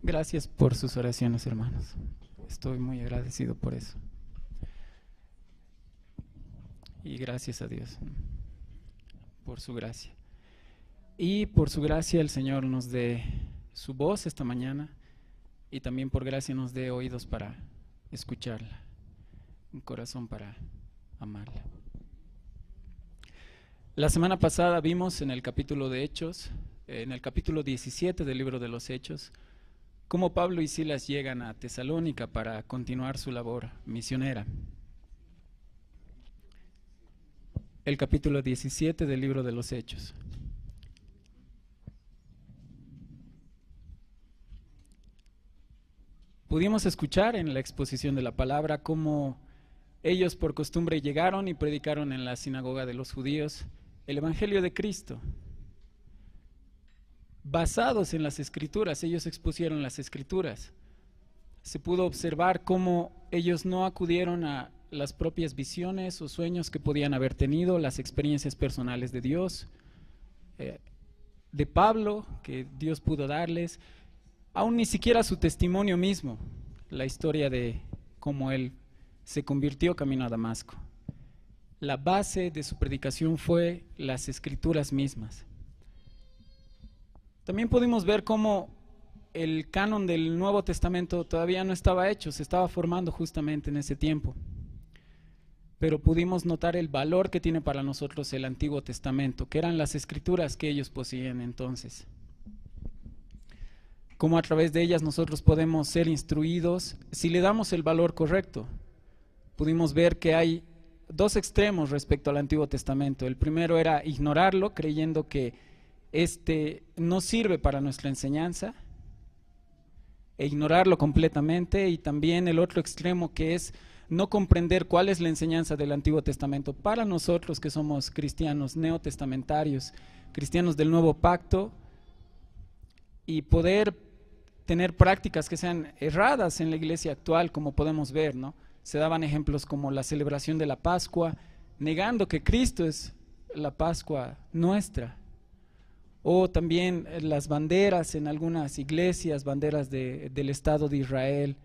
Gracias por sus oraciones, hermanos. Estoy muy agradecido por eso. Y gracias a Dios por su gracia. Y por su gracia el Señor nos dé su voz esta mañana y también por gracia nos dé oídos para escucharla, un corazón para amarla. La semana pasada vimos en el capítulo de Hechos, en el capítulo 17 del libro de los Hechos, cómo Pablo y Silas llegan a Tesalónica para continuar su labor misionera. El capítulo 17 del libro de los Hechos. Pudimos escuchar en la exposición de la palabra cómo ellos por costumbre llegaron y predicaron en la sinagoga de los judíos el Evangelio de Cristo. Basados en las Escrituras, ellos expusieron las Escrituras. Se pudo observar cómo ellos no acudieron a las propias visiones o sueños que podían haber tenido, las experiencias personales de Dios, de Pablo, que Dios pudo darles, aún ni siquiera su testimonio mismo, la historia de cómo él se convirtió camino a Damasco. La base de su predicación fue las Escrituras mismas. También pudimos ver cómo el canon del Nuevo Testamento todavía no estaba hecho, se estaba formando justamente en ese tiempo. Pero pudimos notar el valor que tiene para nosotros el Antiguo Testamento, que eran las Escrituras que ellos poseían entonces. Cómo a través de ellas nosotros podemos ser instruidos si le damos el valor correcto. Pudimos ver que hay dos extremos respecto al Antiguo Testamento. El primero era ignorarlo, creyendo que no sirve para nuestra enseñanza, e ignorarlo completamente, y también el otro extremo que es no comprender cuál es la enseñanza del Antiguo Testamento para nosotros que somos cristianos neotestamentarios, cristianos del Nuevo Pacto, y poder tener prácticas que sean erradas en la iglesia actual, como podemos ver, ¿no? Se daban ejemplos como la celebración de la Pascua, negando que Cristo es la Pascua nuestra. O también las banderas en algunas iglesias, banderas del Estado de Israel,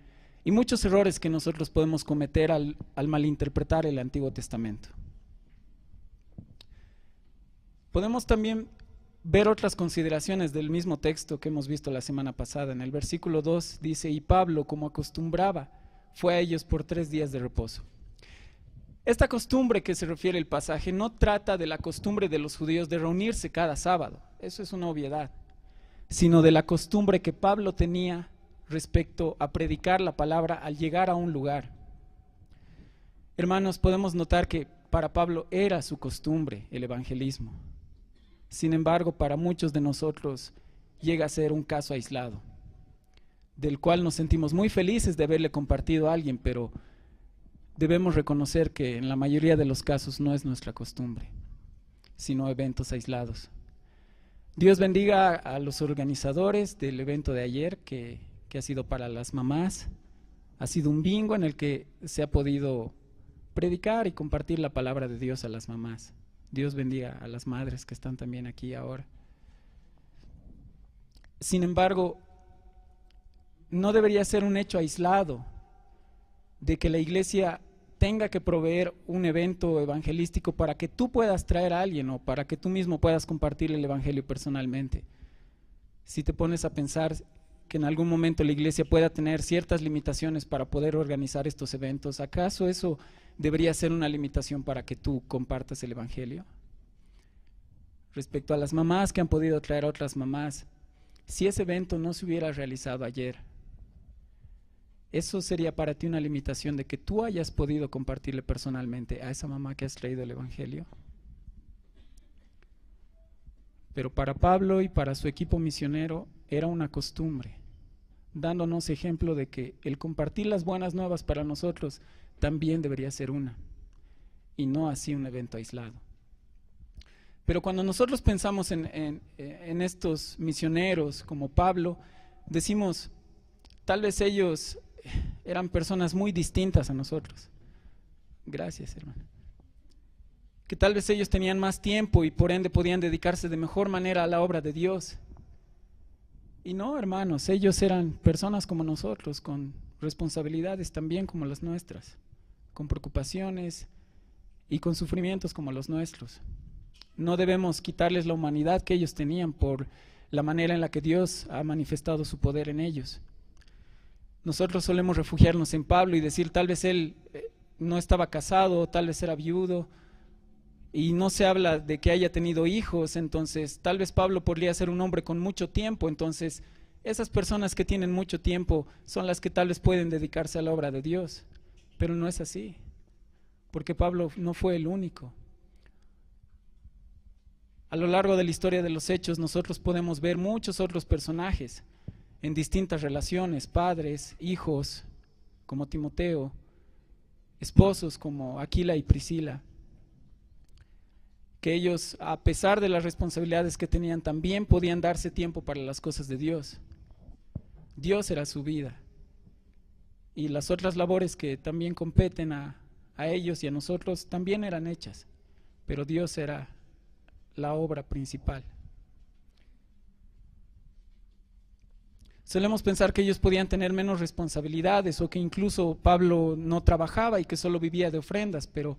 y muchos errores que nosotros podemos cometer al malinterpretar el Antiguo Testamento. Podemos también ver otras consideraciones del mismo texto que hemos visto la semana pasada. En el versículo 2 dice: y Pablo, como acostumbraba, fue a ellos por 3 días de reposo. Esta costumbre que se refiere el pasaje no trata de la costumbre de los judíos de reunirse cada sábado, eso es una obviedad, sino de la costumbre que Pablo tenía respecto a predicar la palabra al llegar a un lugar. Hermanos, podemos notar que para Pablo era su costumbre el evangelismo. Sin embargo, para muchos de nosotros llega a ser un caso aislado, del cual nos sentimos muy felices de haberle compartido a alguien, pero debemos reconocer que en la mayoría de los casos no es nuestra costumbre, sino eventos aislados. Dios bendiga a los organizadores del evento de ayer, que ha sido para las mamás. Ha sido un bingo en el que se ha podido predicar y compartir la palabra de Dios a las mamás. Dios bendiga a las madres que están también aquí ahora. Sin embargo, no debería ser un hecho aislado de que la iglesia tenga que proveer un evento evangelístico para que tú puedas traer a alguien o para que tú mismo puedas compartir el evangelio personalmente. Si te pones a pensar que en algún momento la iglesia pueda tener ciertas limitaciones para poder organizar estos eventos, ¿acaso eso debería ser una limitación para que tú compartas el evangelio? Respecto a las mamás que han podido traer a otras mamás, si ese evento no se hubiera realizado ayer, ¿eso sería para ti una limitación de que tú hayas podido compartirle personalmente a esa mamá que has traído el evangelio? Pero para Pablo y para su equipo misionero era una costumbre, dándonos ejemplo de que el compartir las buenas nuevas para nosotros también debería ser una, y no así un evento aislado. Pero cuando nosotros pensamos en estos misioneros como Pablo, decimos, tal vez ellos eran personas muy distintas a nosotros. Gracias, hermano. Que tal vez ellos tenían más tiempo y por ende podían dedicarse de mejor manera a la obra de Dios. Y no, hermanos, ellos eran personas como nosotros, con responsabilidades también como las nuestras, con preocupaciones y con sufrimientos como los nuestros. No debemos quitarles la humanidad que ellos tenían por la manera en la que Dios ha manifestado su poder en ellos. Nosotros solemos refugiarnos en Pablo y decir, tal vez él no estaba casado, tal vez era viudo, y no se habla de que haya tenido hijos, entonces tal vez Pablo podría ser un hombre con mucho tiempo, entonces esas personas que tienen mucho tiempo son las que tal vez pueden dedicarse a la obra de Dios, pero no es así, porque Pablo no fue el único. A lo largo de la historia de los hechos nosotros podemos ver muchos otros personajes en distintas relaciones, padres, hijos como Timoteo, esposos como Aquila y Priscila, que ellos, a pesar de las responsabilidades que tenían, también podían darse tiempo para las cosas de Dios. Dios era su vida. Y las otras labores que también competen a ellos y a nosotros también eran hechas, pero Dios era la obra principal. Solemos pensar que ellos podían tener menos responsabilidades o que incluso Pablo no trabajaba y que solo vivía de ofrendas, pero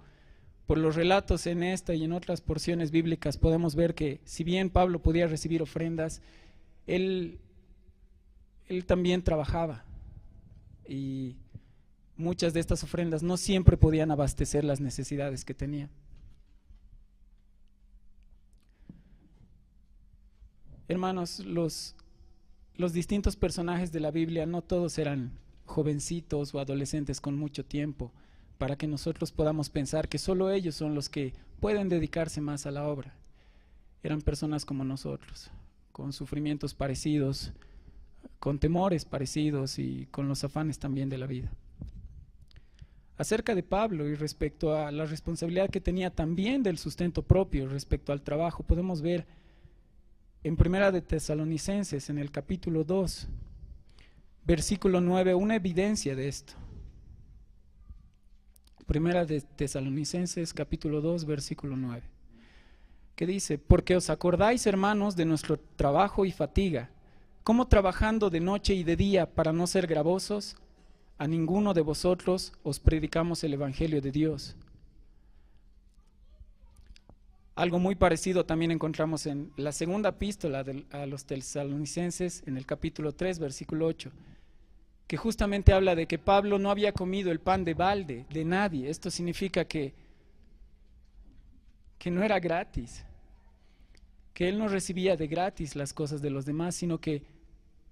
por los relatos en esta y en otras porciones bíblicas podemos ver que si bien Pablo podía recibir ofrendas, él también trabajaba y muchas de estas ofrendas no siempre podían abastecer las necesidades que tenía. Hermanos, los distintos personajes de la Biblia no todos eran jovencitos o adolescentes con mucho tiempo, para que nosotros podamos pensar que solo ellos son los que pueden dedicarse más a la obra. Eran personas como nosotros, con sufrimientos parecidos, con temores parecidos y con los afanes también de la vida. Acerca de Pablo y respecto a la responsabilidad que tenía también del sustento propio respecto al trabajo, podemos ver en Primera de Tesalonicenses, en el capítulo 2, versículo 9, una evidencia de esto. Primera de Tesalonicenses, capítulo 2, versículo 9, que dice: porque os acordáis, hermanos, de nuestro trabajo y fatiga, cómo trabajando de noche y de día para no ser gravosos, a ninguno de vosotros os predicamos el evangelio de Dios. Algo muy parecido también encontramos en la segunda epístola a los tesalonicenses, en el capítulo 3, versículo 8, que justamente habla de que Pablo no había comido el pan de balde de nadie. Esto significa que no era gratis, que él no recibía de gratis las cosas de los demás, sino que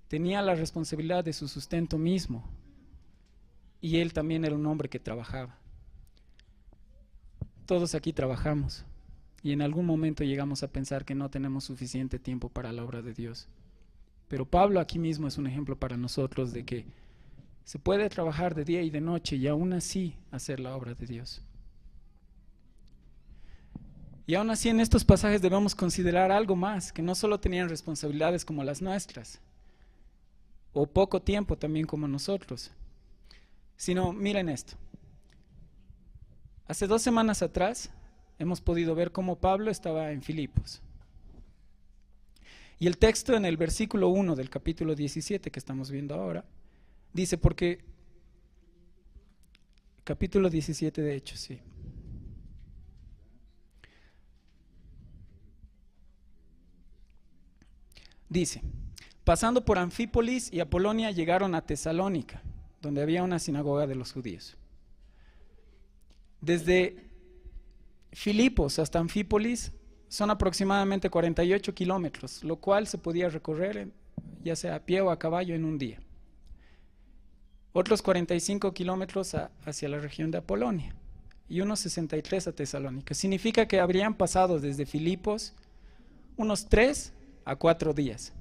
tenía la responsabilidad de su sustento mismo, y él también era un hombre que trabajaba. Todos aquí trabajamos y en algún momento llegamos a pensar que no tenemos suficiente tiempo para la obra de Dios, pero Pablo aquí mismo es un ejemplo para nosotros de que se puede trabajar de día y de noche y aún así hacer la obra de Dios. Y aún así en estos pasajes debemos considerar algo más, que no solo tenían responsabilidades como las nuestras, o poco tiempo también como nosotros, sino miren esto. Hace 2 semanas atrás hemos podido ver cómo Pablo estaba en Filipos. Y el texto en el versículo 1 del capítulo 17 que estamos viendo ahora, dice, porque, capítulo 17 de Hechos, sí. Dice: pasando por Anfípolis y Apolonia llegaron a Tesalónica, donde había una sinagoga de los judíos. Desde Filipos hasta Anfípolis son aproximadamente 48 kilómetros, lo cual se podía recorrer ya sea a pie o a caballo en un día. Otros 45 kilómetros hacia la región de Apolonia y unos 63 a Tesalónica. Significa que habrían pasado desde Filipos unos 3 a 4 días.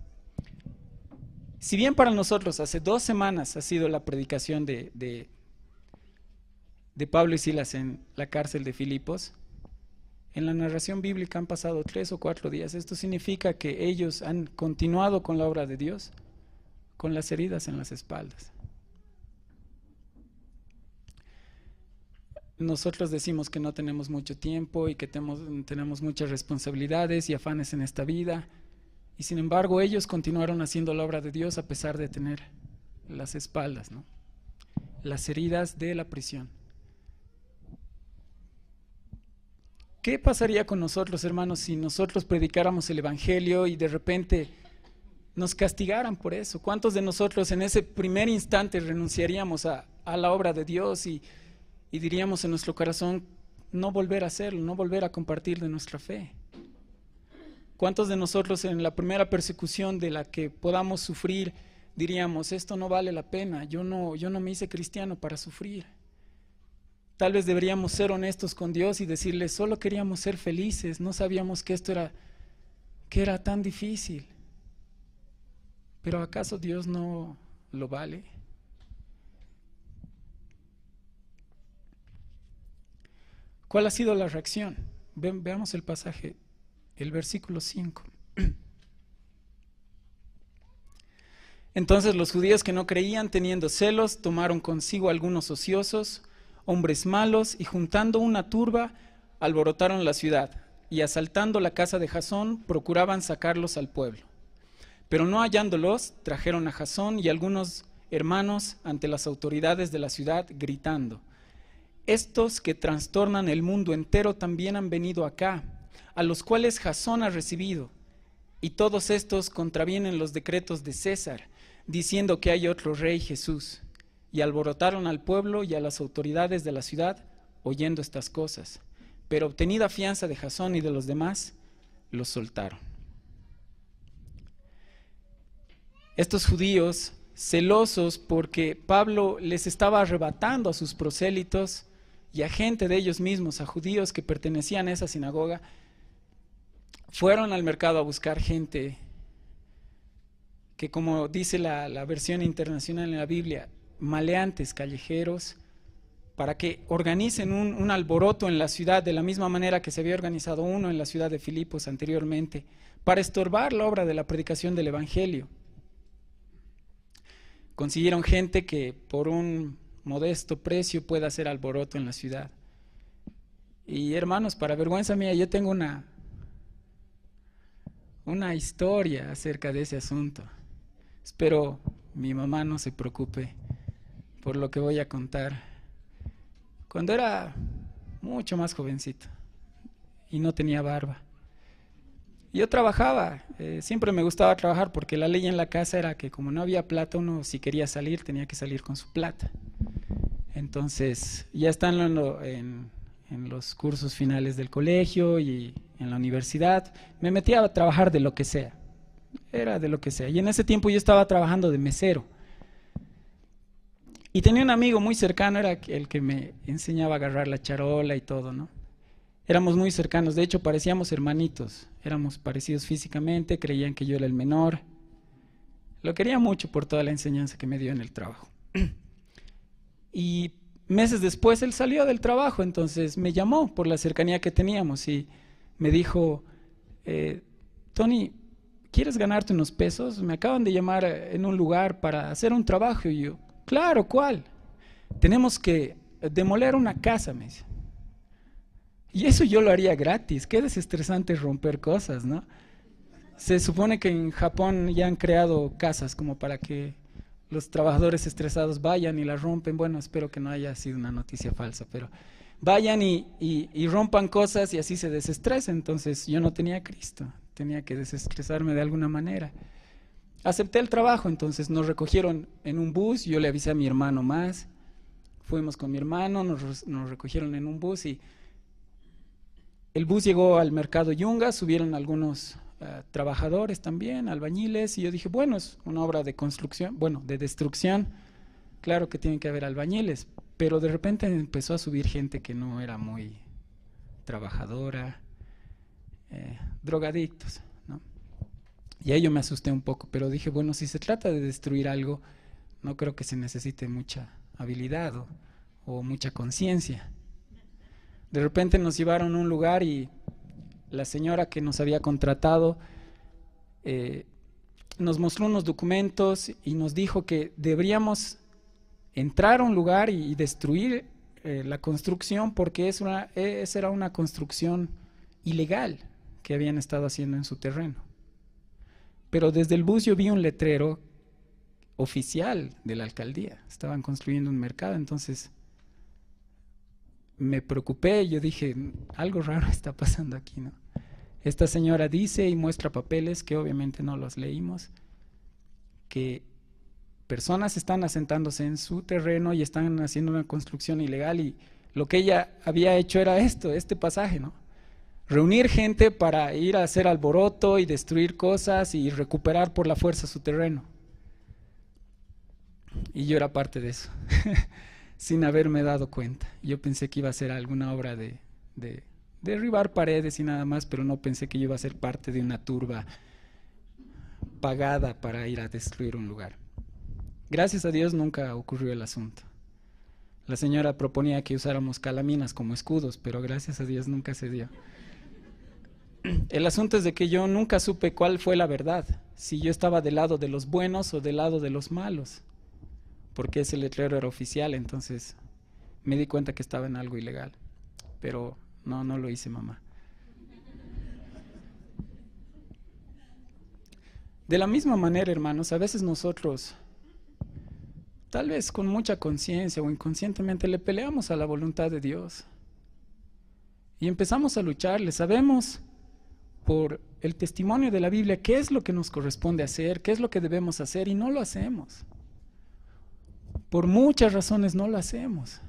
Si bien para nosotros hace 2 semanas ha sido la predicación de Pablo y Silas en la cárcel de Filipos, en la narración bíblica han pasado 3 o 4 días. Esto significa que ellos han continuado con la obra de Dios, con las heridas en las espaldas. Nosotros decimos que no tenemos mucho tiempo y que tenemos muchas responsabilidades y afanes en esta vida, Y sin embargo ellos continuaron haciendo la obra de Dios a pesar de tener las espaldas, ¿no? Las heridas de la prisión. ¿Qué pasaría con nosotros, hermanos, si nosotros predicáramos el Evangelio y de repente nos castigaran por eso? ¿Cuántos de nosotros en ese primer instante renunciaríamos a la obra de Dios y diríamos en nuestro corazón no volver a hacerlo, no volver a compartir de nuestra fe? ¿Cuántos de nosotros en la primera persecución de la que podamos sufrir diríamos esto no vale la pena, yo no me hice cristiano para sufrir? Tal vez deberíamos ser honestos con Dios y decirle solo queríamos ser felices, no sabíamos que esto era tan difícil. ¿Pero acaso Dios no lo vale? ¿Cuál ha sido la reacción? Veamos el pasaje, el versículo 5. Entonces los judíos que no creían, teniendo celos, tomaron consigo algunos ociosos, hombres malos, y juntando una turba, alborotaron la ciudad, y asaltando la casa de Jasón, procuraban sacarlos al pueblo. Pero no hallándolos, trajeron a Jasón y algunos hermanos ante las autoridades de la ciudad, gritando: estos que trastornan el mundo entero también han venido acá, a los cuales Jasón ha recibido, y todos estos contravienen los decretos de César, diciendo que hay otro rey, Jesús. Y alborotaron al pueblo y a las autoridades de la ciudad, oyendo estas cosas. Pero obtenida fianza de Jasón y de los demás, los soltaron. Estos judíos, celosos porque Pablo les estaba arrebatando a sus prosélitos y a gente de ellos mismos, a judíos que pertenecían a esa sinagoga, fueron al mercado a buscar gente que, como dice la versión internacional en la Biblia, maleantes callejeros, para que organicen un alboroto en la ciudad de la misma manera que se había organizado uno en la ciudad de Filipos anteriormente, para estorbar la obra de la predicación del Evangelio. Consiguieron gente que por un modesto precio pueda hacer alboroto en la ciudad. Y hermanos, para vergüenza mía, yo tengo una historia acerca de ese asunto. Espero mi mamá no se preocupe por lo que voy a contar. Cuando era mucho más jovencito y no tenía barba, yo trabajaba, siempre me gustaba trabajar porque la ley en la casa era que como no había plata, uno si quería salir tenía que salir con su plata. Entonces ya estando en los cursos finales del colegio y en la universidad, me metía a trabajar de lo que sea, era de lo que sea. Y en ese tiempo yo estaba trabajando de mesero. Y tenía un amigo muy cercano, era el que me enseñaba a agarrar la charola y todo, ¿no? Éramos muy cercanos, de hecho parecíamos hermanitos, éramos parecidos físicamente, creían que yo era el menor. Lo quería mucho por toda la enseñanza que me dio en el trabajo. Y meses después él salió del trabajo, entonces me llamó por la cercanía que teníamos y me dijo, Tony, ¿quieres ganarte unos pesos? Me acaban de llamar en un lugar para hacer un trabajo. Y yo, claro, ¿cuál? Tenemos que demoler una casa, me dice. Y eso yo lo haría gratis. Qué desestresante romper cosas, ¿no? Se supone que en Japón ya han creado casas como para que los trabajadores estresados vayan y las rompen. Bueno, espero que no haya sido una noticia falsa, pero vayan y rompan cosas y así se desestresen. Entonces yo no tenía Cristo, tenía que desestresarme de alguna manera. Acepté el trabajo, entonces nos recogieron en un bus, yo le avisé a mi hermano más, fuimos con mi hermano, nos recogieron en un bus y el bus llegó al mercado Yunga, subieron algunos trabajadores también, albañiles, y yo dije, bueno, es una obra de construcción, bueno, de destrucción, claro que tienen que haber albañiles, pero de repente empezó a subir gente que no era muy trabajadora, drogadictos, ¿no? Y ahí yo me asusté un poco, pero dije, bueno, si se trata de destruir algo, no creo que se necesite mucha habilidad o mucha conciencia. De repente nos llevaron a un lugar y la señora que nos había contratado nos mostró unos documentos y nos dijo que deberíamos entrar a un lugar y destruir la construcción porque esa era una construcción ilegal que habían estado haciendo en su terreno. Pero desde el bus yo vi un letrero oficial de la alcaldía. Estaban construyendo un mercado, entonces me preocupé. Yo dije, algo raro está pasando aquí, ¿no? Esta señora dice y muestra papeles que obviamente no los leímos, que personas están asentándose en su terreno y están haciendo una construcción ilegal, y lo que ella había hecho era este pasaje, ¿no? Reunir gente para ir a hacer alboroto y destruir cosas y recuperar por la fuerza su terreno. Y yo era parte de eso, sin haberme dado cuenta. Yo pensé que iba a ser alguna obra de derribar paredes y nada más, pero no pensé que yo iba a ser parte de una turba pagada para ir a destruir un lugar. Gracias a Dios nunca ocurrió el asunto. La señora proponía que usáramos calaminas como escudos, pero gracias a Dios nunca se dio. El asunto es de que yo nunca supe cuál fue la verdad, si yo estaba del lado de los buenos o del lado de los malos, porque ese letrero era oficial. Entonces me di cuenta que estaba en algo ilegal, pero no lo hice, mamá. De la misma manera, hermanos, a veces nosotros, tal vez con mucha conciencia o inconscientemente, le peleamos a la voluntad de Dios y empezamos a lucharle. Sabemos por el testimonio de la Biblia qué es lo que nos corresponde hacer, qué es lo que debemos hacer, y no lo hacemos. Por muchas razones no lo hacemos.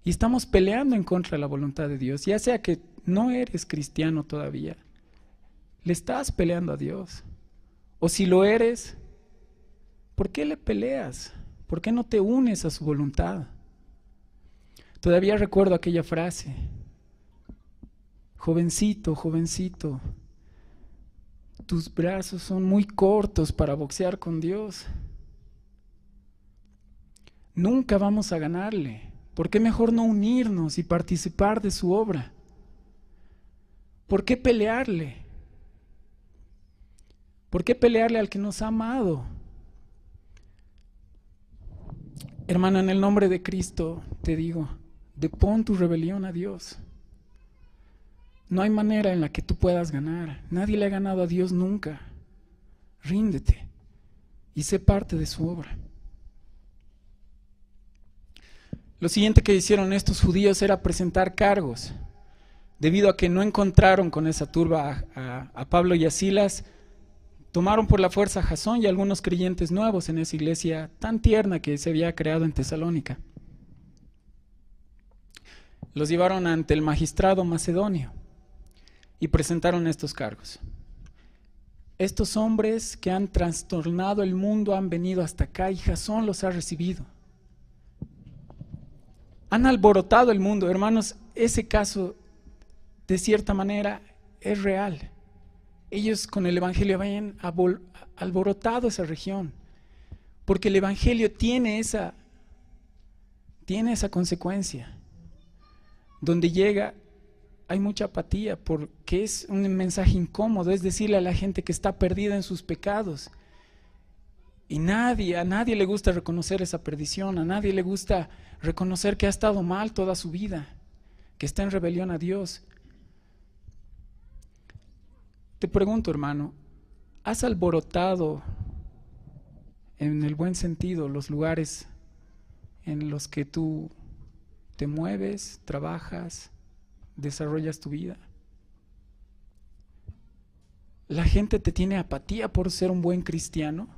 Y estamos peleando en contra de la voluntad de Dios, ya sea que no eres cristiano todavía. Le estás peleando a Dios. O si lo eres, ¿por qué le peleas? ¿Por qué no te unes a su voluntad? Todavía recuerdo aquella frase: jovencito, jovencito, tus brazos son muy cortos para boxear con Dios. Nunca vamos a ganarle. ¿Por qué mejor no unirnos y participar de su obra? ¿Por qué pelearle? ¿Por qué pelearle al que nos ha amado? Hermano, en el nombre de Cristo te digo, depón tu rebelión a Dios. No hay manera en la que tú puedas ganar. Nadie le ha ganado a Dios nunca. Ríndete y sé parte de su obra. Lo siguiente que hicieron estos judíos era presentar cargos. Debido a que no encontraron con esa turba a Pablo y a Silas, tomaron por la fuerza a Jasón y a algunos creyentes nuevos en esa iglesia tan tierna que se había creado en Tesalónica. Los llevaron ante el magistrado macedonio y presentaron estos cargos. Estos hombres que han trastornado el mundo han venido hasta acá y Jasón los ha recibido. Han alborotado el mundo. Hermanos, ese caso de cierta manera es real. Ellos con el evangelio habían alborotado esa región, porque el evangelio tiene esa consecuencia. Donde llega hay mucha apatía, porque es un mensaje incómodo, es decirle a la gente que está perdida en sus pecados. Y a nadie le gusta reconocer esa perdición, a nadie le gusta reconocer que ha estado mal toda su vida, que está en rebelión a Dios. Te pregunto, hermano, ¿has alborotado, en el buen sentido, los lugares en los que tú te mueves, trabajas, desarrollas tu vida? La gente te tiene apatía por ser un buen cristiano,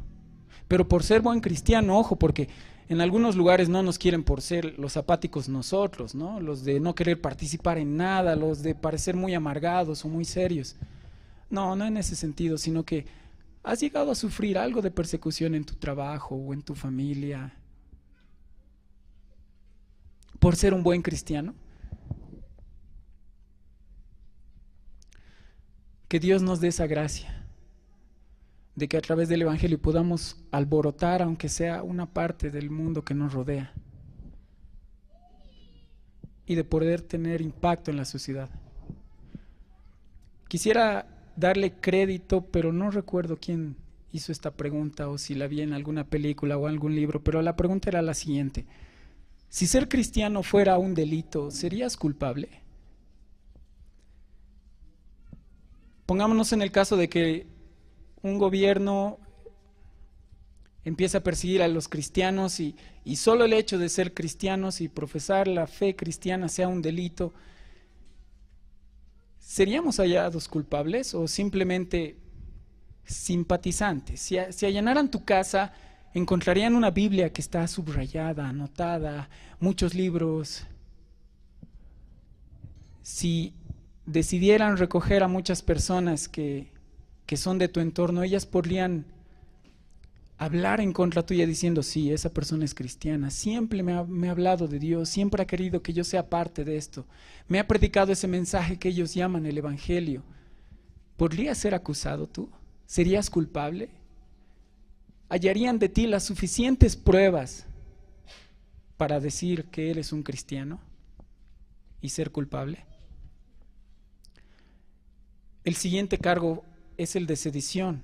pero por ser buen cristiano, ojo, porque en algunos lugares no nos quieren por ser los apáticos nosotros, ¿no? Los de no querer participar en nada, los de parecer muy amargados o muy serios. No en ese sentido, sino que has llegado a sufrir algo de persecución en tu trabajo o en tu familia por ser un buen cristiano. Que Dios nos dé esa gracia de que a través del evangelio podamos alborotar, aunque sea una parte del mundo que nos rodea, y de poder tener impacto en la sociedad. Quisiera darle crédito, pero no recuerdo quién hizo esta pregunta o si la vi en alguna película o algún libro, pero la pregunta era la siguiente: si ser cristiano fuera un delito, ¿serías culpable? Pongámonos en el caso de que un gobierno empieza a perseguir a los cristianos y solo el hecho de ser cristianos y profesar la fe cristiana sea un delito, ¿seríamos hallados culpables o simplemente simpatizantes? Si allanaran tu casa, encontrarían una Biblia que está subrayada, anotada, muchos libros. Si decidieran recoger a muchas personas que son de tu entorno, ellas podrían hablar en contra tuya diciendo, sí, esa persona es cristiana, siempre me ha hablado de Dios, siempre ha querido que yo sea parte de esto, me ha predicado ese mensaje que ellos llaman el Evangelio. ¿Podrías ser acusado tú? ¿Serías culpable? ¿Hallarían de ti las suficientes pruebas para decir que eres un cristiano y ser culpable? El siguiente cargo es el de sedición,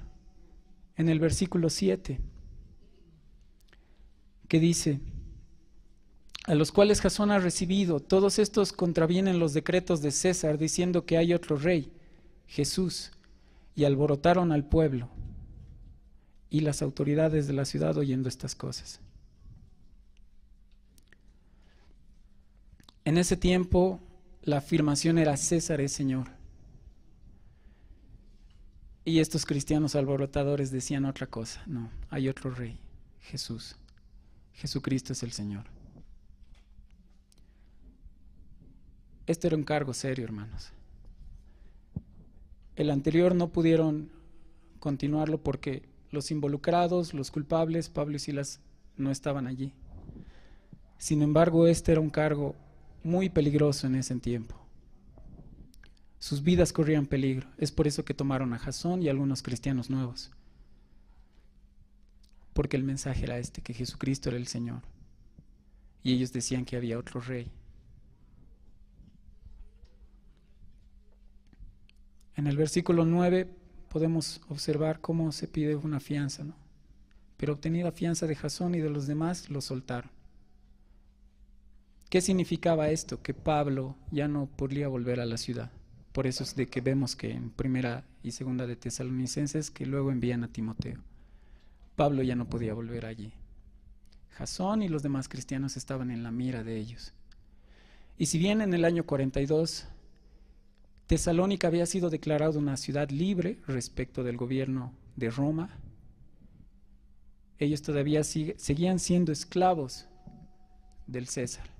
en el versículo 7, que dice, a los cuales Jasón ha recibido, todos estos contravienen los decretos de César, diciendo que hay otro rey, Jesús, y alborotaron al pueblo y las autoridades de la ciudad oyendo estas cosas. En ese tiempo la afirmación era César es Señor. Y estos cristianos alborotadores decían otra cosa, no, hay otro rey, Jesús. Jesucristo es el Señor. Este era un cargo serio, hermanos. El anterior no pudieron continuarlo porque los involucrados, los culpables, Pablo y Silas, no estaban allí. Sin embargo, este era un cargo muy peligroso en ese tiempo. Sus vidas corrían peligro. Es por eso que tomaron a Jasón y a algunos cristianos nuevos. Porque el mensaje era este, que Jesucristo era el Señor. Y ellos decían que había otro rey. En el versículo 9 podemos observar cómo se pide una fianza, ¿no? Pero obtenida fianza de Jasón y de los demás, los soltaron. ¿Qué significaba esto? Que Pablo ya no podía volver a la ciudad. Por eso es de que vemos que en primera y segunda de Tesalonicenses, que luego envían a Timoteo, Pablo ya no podía volver allí. Jasón y los demás cristianos estaban en la mira de ellos. Y si bien en el año 42 Tesalónica había sido declarada una ciudad libre respecto del gobierno de Roma, ellos todavía seguían siendo esclavos del César.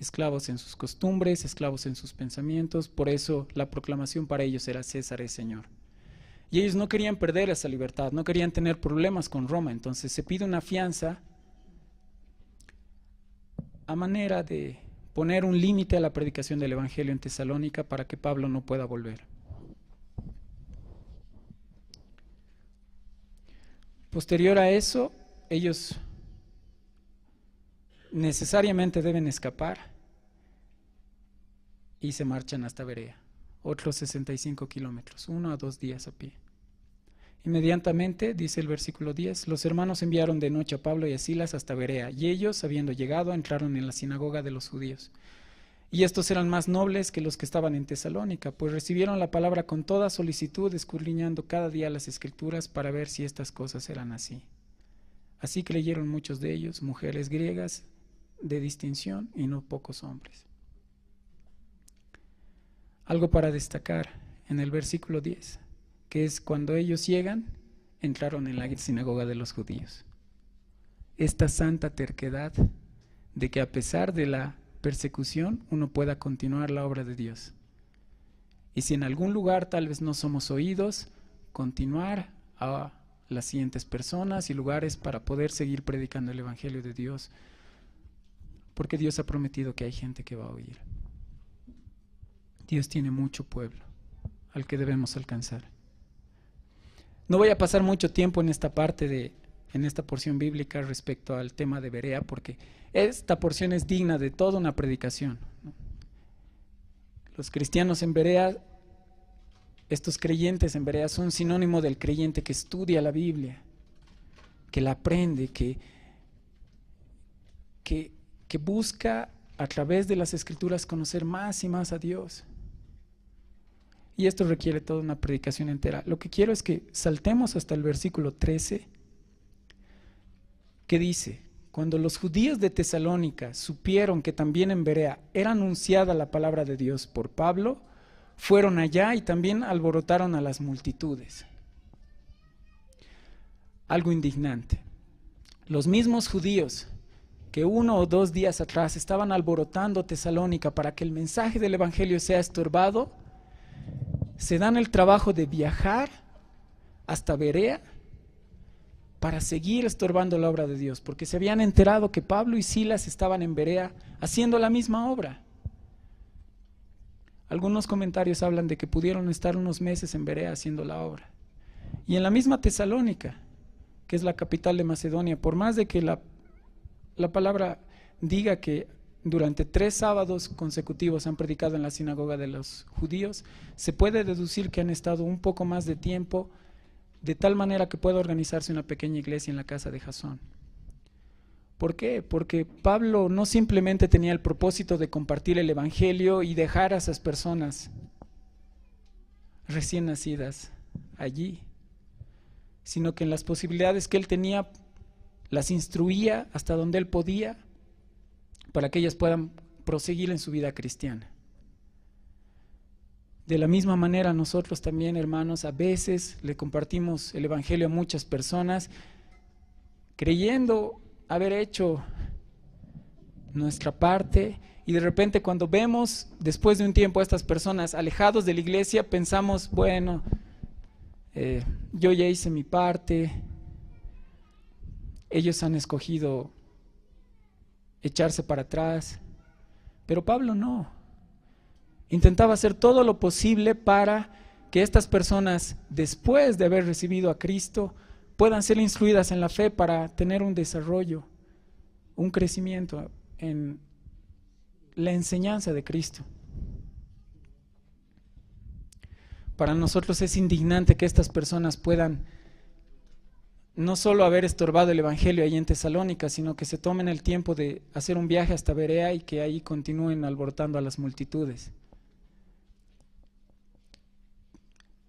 Esclavos en sus costumbres, esclavos en sus pensamientos. Por eso la proclamación para ellos era César es Señor. Y ellos no querían perder esa libertad, no querían tener problemas con Roma. Entonces se pide una fianza a manera de poner un límite a la predicación del Evangelio en Tesalónica para que Pablo no pueda volver. Posterior a eso, ellos necesariamente deben escapar y se marchan hasta Berea, otros 65 kilómetros, 1 a 2 días a pie. Inmediatamente, dice el versículo 10, los hermanos enviaron de noche a Pablo y a Silas hasta Berea, y ellos, habiendo llegado, entraron en la sinagoga de los judíos. Y estos eran más nobles que los que estaban en Tesalónica, pues recibieron la palabra con toda solicitud, escudriñando cada día las Escrituras para ver si estas cosas eran así. Así creyeron muchos de ellos, mujeres griegas de distinción y no pocos hombres. Algo para destacar en el versículo 10, que es cuando ellos llegan, entraron en la sinagoga de los judíos. Esta santa terquedad de que a pesar de la persecución uno pueda continuar la obra de Dios. Y si en algún lugar tal vez no somos oídos, continuar a las siguientes personas y lugares para poder seguir predicando el Evangelio de Dios, porque Dios ha prometido que hay gente que va a oír. Dios tiene mucho pueblo al que debemos alcanzar. No voy a pasar mucho tiempo en esta parte en esta porción bíblica respecto al tema de Berea, porque esta porción es digna de toda una predicación, ¿no? Los cristianos en Berea, estos creyentes en Berea son sinónimo del creyente que estudia la Biblia, que la aprende, que busca a través de las Escrituras conocer más y más a Dios. Y esto requiere toda una predicación entera. Lo que quiero es que saltemos hasta el versículo 13, que dice: cuando los judíos de Tesalónica supieron que también en Berea era anunciada la palabra de Dios por Pablo, fueron allá y también alborotaron a las multitudes. Algo indignante. Los mismos judíos que 1 o 2 días atrás estaban alborotando Tesalónica para que el mensaje del evangelio sea estorbado, se dan el trabajo de viajar hasta Berea para seguir estorbando la obra de Dios, porque se habían enterado que Pablo y Silas estaban en Berea haciendo la misma obra. Algunos comentarios hablan de que pudieron estar unos meses en Berea haciendo la obra. Y en la misma Tesalónica, que es la capital de Macedonia, por más de que la palabra diga que durante 3 sábados consecutivos han predicado en la sinagoga de los judíos, se puede deducir que han estado un poco más de tiempo, de tal manera que pueda organizarse una pequeña iglesia en la casa de Jasón. ¿Por qué? Porque Pablo no simplemente tenía el propósito de compartir el evangelio y dejar a esas personas recién nacidas allí, sino que en las posibilidades que él tenía las instruía hasta donde él podía para que ellas puedan proseguir en su vida cristiana. De la misma manera nosotros también, hermanos, a veces le compartimos el evangelio a muchas personas creyendo haber hecho nuestra parte, y de repente cuando vemos después de un tiempo a estas personas alejados de la iglesia, pensamos, bueno, yo ya hice mi parte, ellos han escogido echarse para atrás, pero Pablo no. Intentaba hacer todo lo posible para que estas personas, después de haber recibido a Cristo, puedan ser instruidas en la fe para tener un desarrollo, un crecimiento en la enseñanza de Cristo. Para nosotros es indignante que estas personas puedan no solo haber estorbado el evangelio ahí en Tesalónica, sino que se tomen el tiempo de hacer un viaje hasta Berea y que ahí continúen alborotando a las multitudes.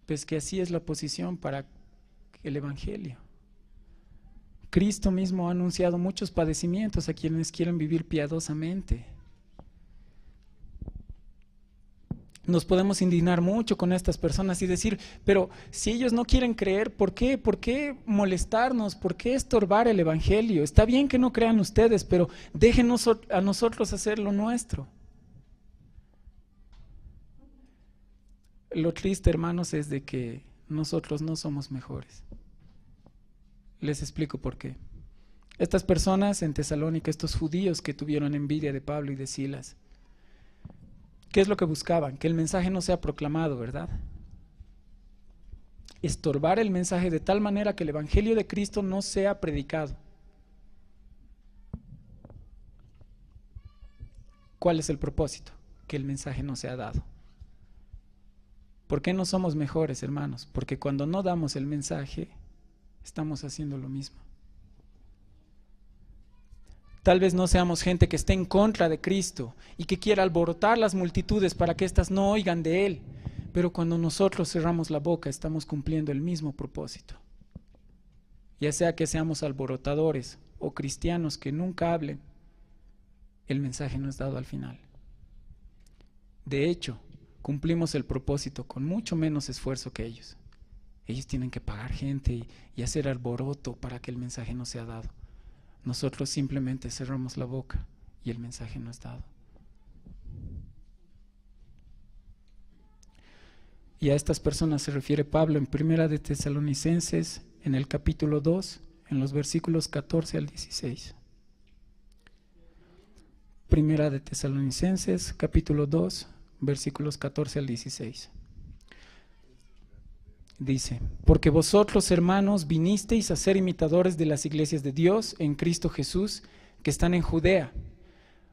Pues que así es la posición para el evangelio. Cristo mismo ha anunciado muchos padecimientos a quienes quieren vivir piadosamente. Nos podemos indignar mucho con estas personas y decir, pero si ellos no quieren creer, ¿por qué? ¿Por qué molestarnos? ¿Por qué estorbar el evangelio? Está bien que no crean ustedes, pero déjenos a nosotros hacer lo nuestro. Lo triste, hermanos, es de que nosotros no somos mejores. Les explico por qué. Estas personas en Tesalónica, estos judíos que tuvieron envidia de Pablo y de Silas, ¿qué es lo que buscaban? Que el mensaje no sea proclamado, ¿verdad? Estorbar el mensaje de tal manera que el evangelio de Cristo no sea predicado. ¿Cuál es el propósito? Que el mensaje no sea dado. ¿Por qué no somos mejores, hermanos? Porque cuando no damos el mensaje, estamos haciendo lo mismo. Tal vez no seamos gente que esté en contra de Cristo y que quiera alborotar las multitudes para que éstas no oigan de Él, pero cuando nosotros cerramos la boca estamos cumpliendo el mismo propósito. Ya sea que seamos alborotadores o cristianos que nunca hablen, el mensaje no es dado al final. De hecho, cumplimos el propósito con mucho menos esfuerzo que ellos. Ellos tienen que pagar gente y hacer alboroto para que el mensaje no sea dado. Nosotros simplemente cerramos la boca y el mensaje no es dado. Y a estas personas se refiere Pablo en Primera de Tesalonicenses, en el capítulo 2, en los versículos 14 al 16. Primera de Tesalonicenses, capítulo 2, versículos 14 al 16. Dice: porque vosotros, hermanos, vinisteis a ser imitadores de las iglesias de Dios en Cristo Jesús, que están en Judea,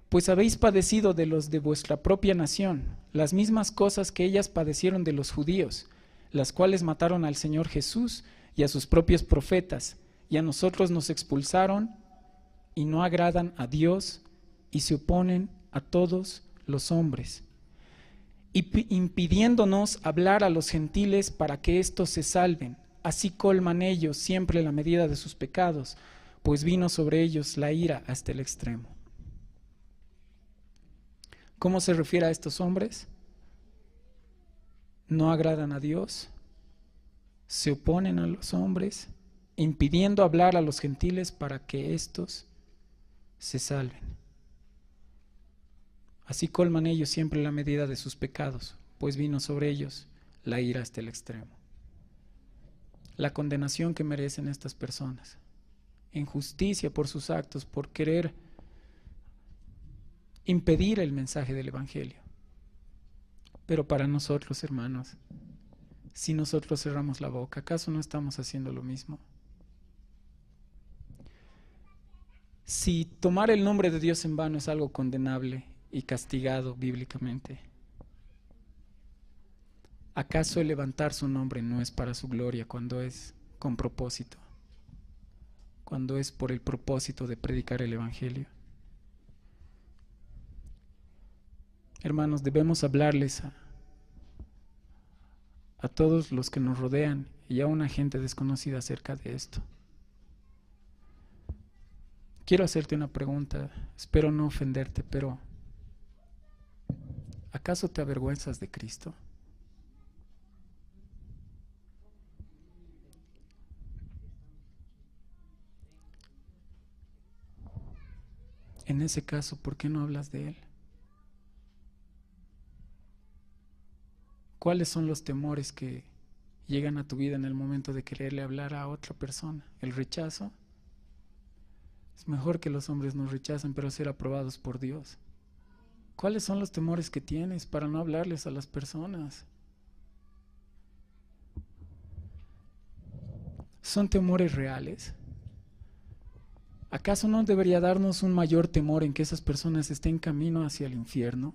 pues habéis padecido de los de vuestra propia nación las mismas cosas que ellas padecieron de los judíos, las cuales mataron al Señor Jesús y a sus propios profetas, y a nosotros nos expulsaron, y no agradan a Dios, y se oponen a todos los hombres. impidiéndonos hablar a los gentiles para que éstos se salven. Así colman ellos siempre la medida de sus pecados, pues vino sobre ellos la ira hasta el extremo. ¿Cómo se refiere a estos hombres? No agradan a Dios, se oponen a los hombres, impidiendo hablar a los gentiles para que éstos se salven. Así colman ellos siempre la medida de sus pecados, pues vino sobre ellos la ira hasta el extremo. La condenación que merecen estas personas, en justicia por sus actos, por querer impedir el mensaje del Evangelio. Pero para nosotros, hermanos, si nosotros cerramos la boca, ¿acaso no estamos haciendo lo mismo? Si tomar el nombre de Dios en vano es algo condenable y castigado bíblicamente, ¿acaso el levantar su nombre no es para su gloria cuando es con propósito? Cuando es por el propósito de predicar el Evangelio. Hermanos, debemos hablarles a todos los que nos rodean y a una gente desconocida acerca de esto. Quiero hacerte una pregunta, espero no ofenderte, pero ¿acaso te avergüenzas de Cristo? En ese caso, ¿por qué no hablas de Él? ¿Cuáles son los temores que llegan a tu vida en el momento de quererle hablar a otra persona? ¿El rechazo? Es mejor que los hombres nos rechacen, pero ser aprobados por Dios. ¿Cuáles son los temores que tienes para no hablarles a las personas? ¿Son temores reales? ¿Acaso no debería darnos un mayor temor en que esas personas estén camino hacia el infierno?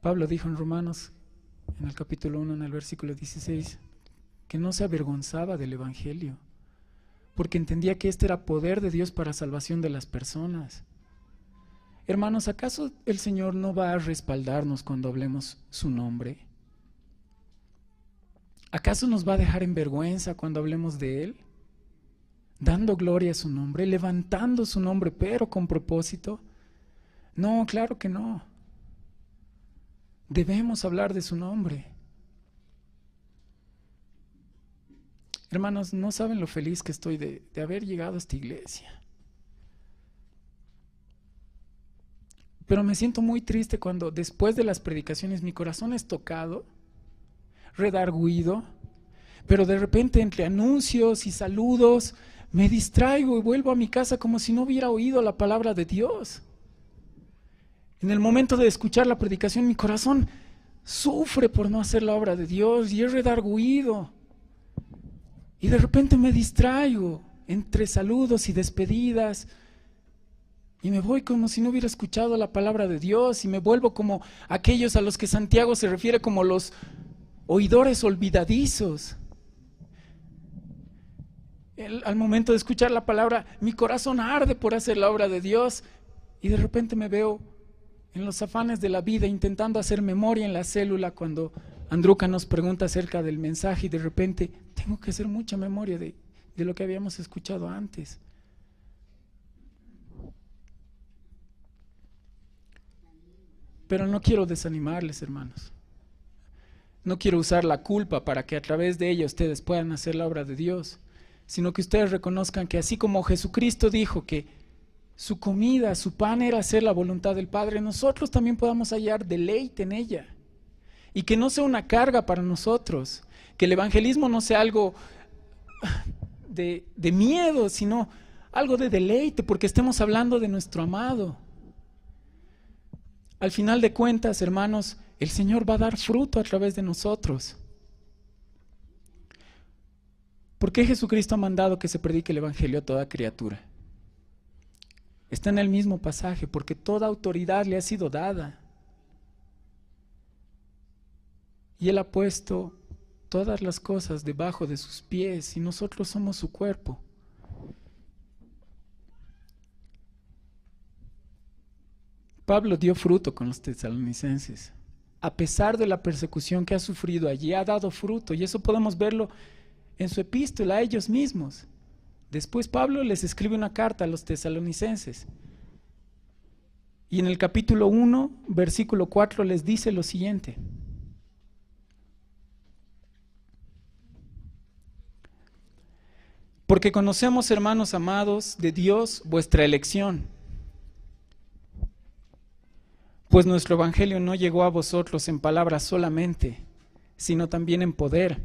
Pablo dijo en Romanos, en el capítulo 1, en el versículo 16, que no se avergonzaba del Evangelio, porque entendía que este era poder de Dios para salvación de las personas. Hermanos, ¿acaso el Señor no va a respaldarnos cuando hablemos su nombre? ¿Acaso nos va a dejar en vergüenza cuando hablemos de Él? Dando gloria a su nombre, levantando su nombre, pero con propósito. No, claro que no. Debemos hablar de su nombre. Hermanos, no saben lo feliz que estoy de haber llegado a esta iglesia. Pero me siento muy triste cuando después de las predicaciones mi corazón es tocado, redarguido, pero de repente entre anuncios y saludos me distraigo y vuelvo a mi casa como si no hubiera oído la palabra de Dios. En el momento de escuchar la predicación mi corazón sufre por no hacer la obra de Dios y es redarguido. Y de repente me distraigo entre saludos y despedidas y me voy como si no hubiera escuchado la palabra de Dios y me vuelvo como aquellos a los que Santiago se refiere como los oidores olvidadizos. Al momento de escuchar la palabra, mi corazón arde por hacer la obra de Dios y de repente me veo en los afanes de la vida intentando hacer memoria en la célula cuando Andruca nos pregunta acerca del mensaje y de repente tengo que hacer mucha memoria de lo que habíamos escuchado antes. Pero no quiero desanimarles, hermanos. No quiero usar la culpa para que a través de ella ustedes puedan hacer la obra de Dios, sino que ustedes reconozcan que así como Jesucristo dijo que su comida, su pan era hacer la voluntad del Padre, nosotros también podamos hallar deleite en ella. Y que no sea una carga para nosotros, que el evangelismo no sea algo de miedo, sino algo de deleite, porque estemos hablando de nuestro amado. Al final de cuentas, hermanos, el Señor va a dar fruto a través de nosotros. ¿Por qué Jesucristo ha mandado que se predique el evangelio a toda criatura? Está en el mismo pasaje, porque toda autoridad le ha sido dada. Y Él ha puesto todas las cosas debajo de sus pies y nosotros somos su cuerpo. Pablo dio fruto con los tesalonicenses. A pesar de la persecución que ha sufrido allí, ha dado fruto, y eso podemos verlo en su epístola a ellos mismos. Después Pablo les escribe una carta a los tesalonicenses, y en el capítulo 1, versículo 4 les dice lo siguiente: porque conocemos, hermanos amados, de Dios vuestra elección, pues nuestro evangelio no llegó a vosotros en palabras solamente, sino también en poder,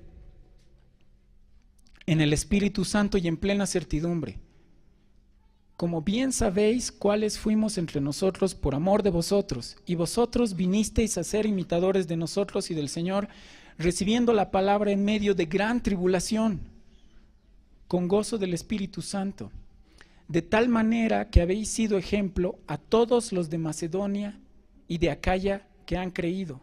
en el Espíritu Santo y en plena certidumbre. Como bien sabéis cuáles fuimos entre nosotros por amor de vosotros, y vosotros vinisteis a ser imitadores de nosotros y del Señor, recibiendo la palabra en medio de gran tribulación, con gozo del Espíritu Santo, de tal manera que habéis sido ejemplo a todos los de Macedonia y de Acaya que han creído,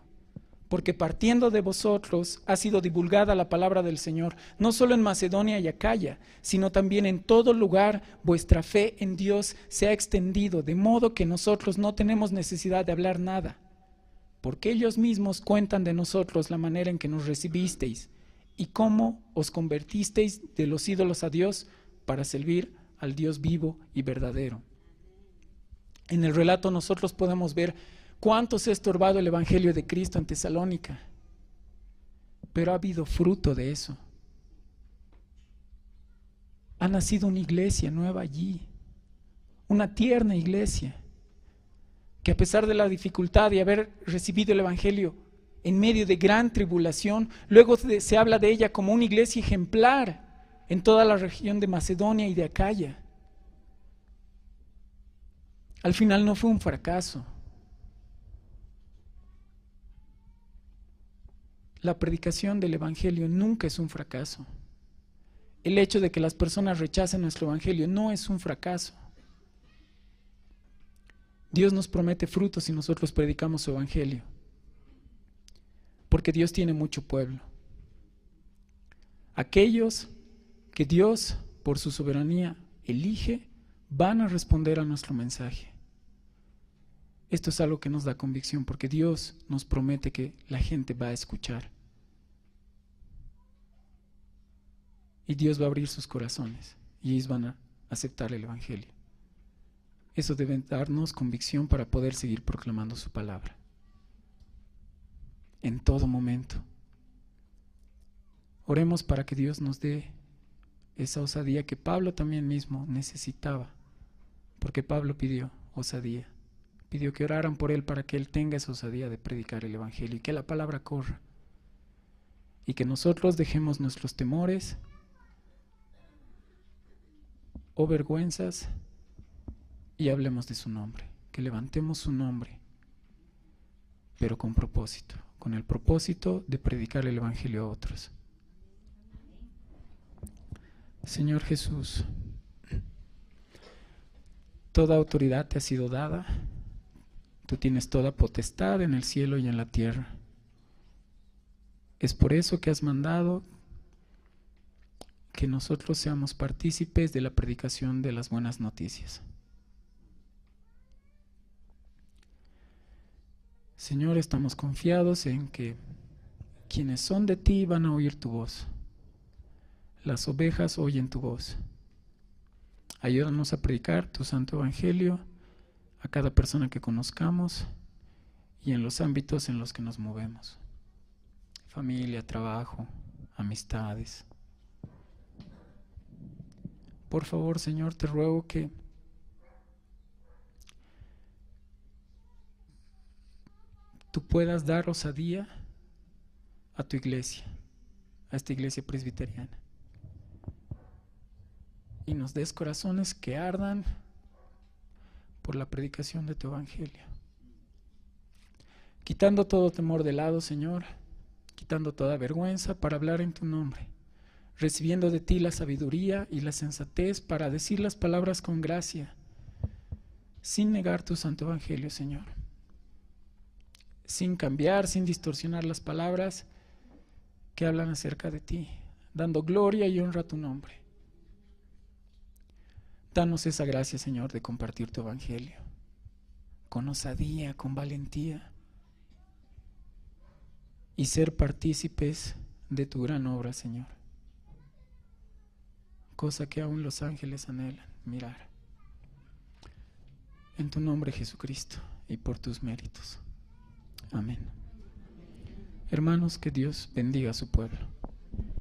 porque partiendo de vosotros ha sido divulgada la palabra del Señor, no solo en Macedonia y Acaya, sino también en todo lugar vuestra fe en Dios se ha extendido, de modo que nosotros no tenemos necesidad de hablar nada, porque ellos mismos cuentan de nosotros la manera en que nos recibisteis y cómo os convertisteis de los ídolos a Dios para servir al Dios vivo y verdadero. En el relato nosotros podemos ver cuánto se ha estorbado el evangelio de Cristo en Tesalónica, pero ha habido fruto de eso. Ha nacido una iglesia nueva allí, una tierna iglesia, que a pesar de la dificultad de haber recibido el evangelio en medio de gran tribulación, luego se habla de ella como una iglesia ejemplar en toda la región de Macedonia y de Acaya. Al final no fue un fracaso. La predicación del evangelio nunca es un fracaso. El hecho de que las personas rechacen nuestro evangelio no es un fracaso. Dios nos promete frutos si nosotros predicamos su evangelio, porque Dios tiene mucho pueblo. Aquellos que Dios, por su soberanía, elige, van a responder a nuestro mensaje. Esto es algo que nos da convicción, porque Dios nos promete que la gente va a escuchar. Y Dios va a abrir sus corazones y ellos van a aceptar el evangelio. Eso debe darnos convicción para poder seguir proclamando su palabra en todo momento. Oremos para que Dios nos dé esa osadía que Pablo también mismo necesitaba, porque Pablo pidió osadía, pidió que oraran por él para que él tenga esa osadía de predicar el evangelio y que la palabra corra, y que nosotros dejemos nuestros temores o vergüenzas y hablemos de su nombre, que levantemos su nombre, pero con propósito, con el propósito de predicar el evangelio a otros. Señor Jesús, toda autoridad te ha sido dada, tú tienes toda potestad en el cielo y en la tierra. Es por eso que has mandado que nosotros seamos partícipes de la predicación de las buenas noticias. Señor, estamos confiados en que quienes son de ti van a oír tu voz. Las ovejas oyen tu voz. Ayúdanos a predicar tu santo evangelio a cada persona que conozcamos y en los ámbitos en los que nos movemos. Familia, trabajo, amistades. Por favor, Señor, te ruego que tú puedas dar osadía a tu iglesia, a esta iglesia presbiteriana, y nos des corazones que ardan por la predicación de tu evangelio, quitando todo temor de lado, Señor, quitando toda vergüenza para hablar en tu nombre, recibiendo de ti la sabiduría y la sensatez para decir las palabras con gracia, sin negar tu santo evangelio, Señor, sin cambiar, sin distorsionar las palabras que hablan acerca de ti, dando gloria y honra a tu nombre. Danos esa gracia, Señor, de compartir tu evangelio con osadía, con valentía, y ser partícipes de tu gran obra, Señor. Cosa que aún los ángeles anhelan mirar. En tu nombre, Jesucristo, y por tus méritos. Amén. Hermanos, que Dios bendiga a su pueblo.